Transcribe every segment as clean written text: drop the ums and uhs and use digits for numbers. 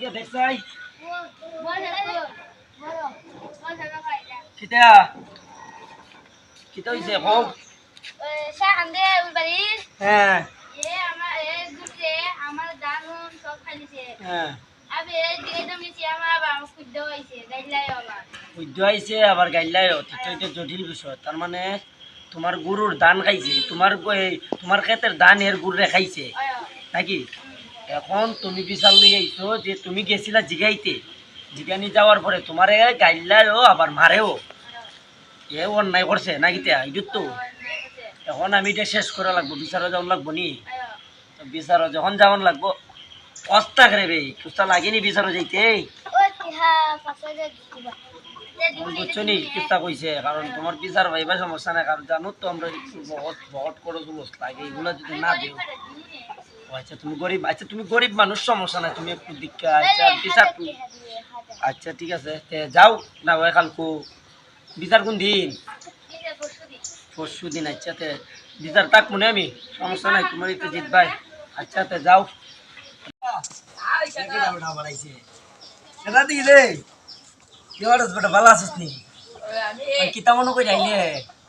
কে দেখছাই কিতা কিতা হইছে কও হ্যাঁ হ্যাঁ বুদ্ধ আইছে আবার গাইলাইও এটা জটিল বিষয় তার মানে তোমার গরুর ধান খাইছে তোমার ক্ষেতের ধান এর গরুরে খাইছে নাকি এখন তুমি বিশাল নিয়ে আইছো যে তুমি গেছিলা জিগাইতে জিগানি যাওয়ার পরে তোমারে গাইলাইও আবার মারেও এ অন্যায় করছে নাকি তা ইজুত তো এখন আমি এটা শেষ করা লাগবো বিচারও যাওয়ান লাগবো নি তো বিচারও যখন যাওয়ান লাগবো অস্তা করে বে কুস্তা লাগেনি বিচারও যাইতে বুঝছো নি কুস্তা কইছে কারণ তোমার বিচার ভাইবা সমস্যা নাই কারণ জানো তো আমরা বহুত বহুত করে জুলুস লাগে এগুলো যদি না দিও আচ্ছা তুমি গরিব মানুষ সমস্যা নাই তুমি একটু দীক্ষা আচ্ছা বিচার আচ্ছা ঠিক আছে যাও না ভাই কালকু বিচার কোন দিন পরশু দিন আচ্ছা বিচার তাক মনে আমি সমস্যা নাই তোমার একটু জিত ভাই আচ্ছা যাও ভালো আছিস নি কিতা মনে করে আইলে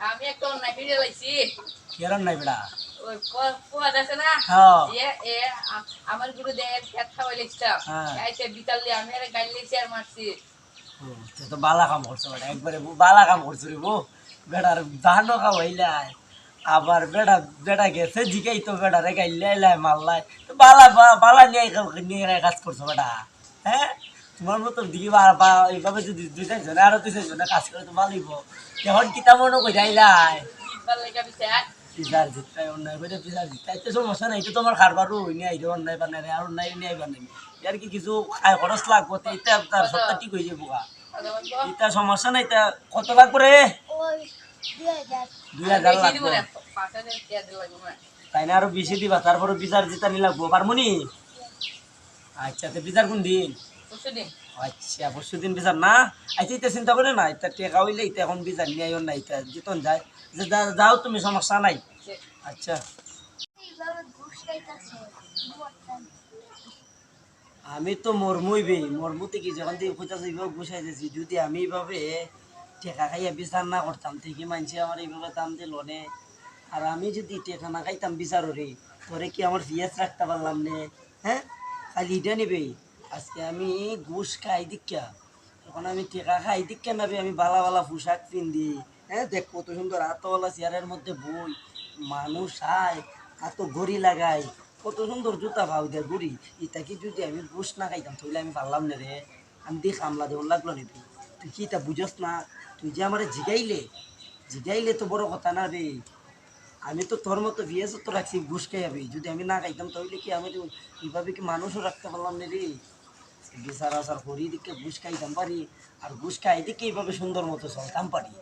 আমি একটা অন্যায় ভিডিও লাইছি কেরন নাই বেড়া ওই পোয়াদ আছে না আমার গুরু দেয় খেত খাওয়াই লিখতাম আইতে বিকাল দিয়ে আমি গাড়ি লিখছি আর মারছি তো বালা কাম করছো বেটা একবারে বালা কাম করছো রে বো বেটার ধানও খাওয়াইলাই আবার বেটা গেছে জিকাই তো বেটারে গাইলাই মারলাই তো বালা নিয়ে কাজ করছো বেটা হ্যাঁ তোমার মতো দিকে এইভাবে যদি দুই চারজনে আরো দুই চারজনে কাজ করে তো ভালোইব এখন কিতা মনে করে যাইলাই পিসার জিতটাই অন্যায় করে পিসার জিতটাই তো সমস্যা নাই তো তোমার খারবারও হইনি আইরে অন্যায় বানাই আর অন্যায় নিয়ে আইবার নাই ইয়ার কি কিছু খাই খরচ লাগবো তো এটা তার সবটা ঠিক হয়ে যাবো এটা সমস্যা নাই তা কত লাগবো রে 2000 লাগবো তাই না আরো বেশি দিবা তারপরে বিচার জিতা নি লাগবো পারমুনি আচ্ছা তো বিচার কোন দিন আচ্ছা পরশু দিন বিচার না আচ্ছা এটা চিন্তা করে না এটা টেকা হইলে এটা এখন বিচার নিয়ে আইও না এটা জিতন যায় যাও তুমি সমস্যা নাই আচ্ছা আমি তো মরমুতে কি যখন থেকে কোথাও এইভাবে গুছাই দিয়েছি যদি আমি এইভাবে টেকা খাইয়া বিচার না করতাম ঠিকই মানছি আমার এইভাবে দাম দিল নে আর আমি যদি টেকা না খাইতাম বিচাররে তোরে কি আমার পিএস রাখতে পারলাম নে হ্যাঁ খালি এটা নেবে আজকে আমি ঘুষ খাই দীক্ষা তখন আমি টেকা খাই দীক্ষা নেবে আমি বালা বালা পোশাক পিন্দি হ্যাঁ দেখ কত সুন্দর হাতওয়ালা চেয়ারের মধ্যে বই মানুষ আয় হাত ঘড়ি লাগাই কত সুন্দর জুতা ভাও দেয় ঘড়ি এটা কি যদি আমি ঘুষ না খাইতাম তাহলে আমি পারলাম না রে আমি দিয়ে কামলা দেওয়ার লাগলো নেবি তুই কি এটা বুঝস না তুই যে আমার জিগাইলে তো বড় কথা না রে আমি তো তোর মতো বিয়েস তো রাখছি ঘুষ খাই যাবি যদি আমি না খাইতাম তাহলে কি আমি তো এইভাবে কি মানুষও রাখতে পারলাম না রে বিচার আচার করি দিকে ঘুষ খাইতাম পারি আর ঘুষ খাই দিকে এইভাবে সুন্দর মতো চলতাম পারি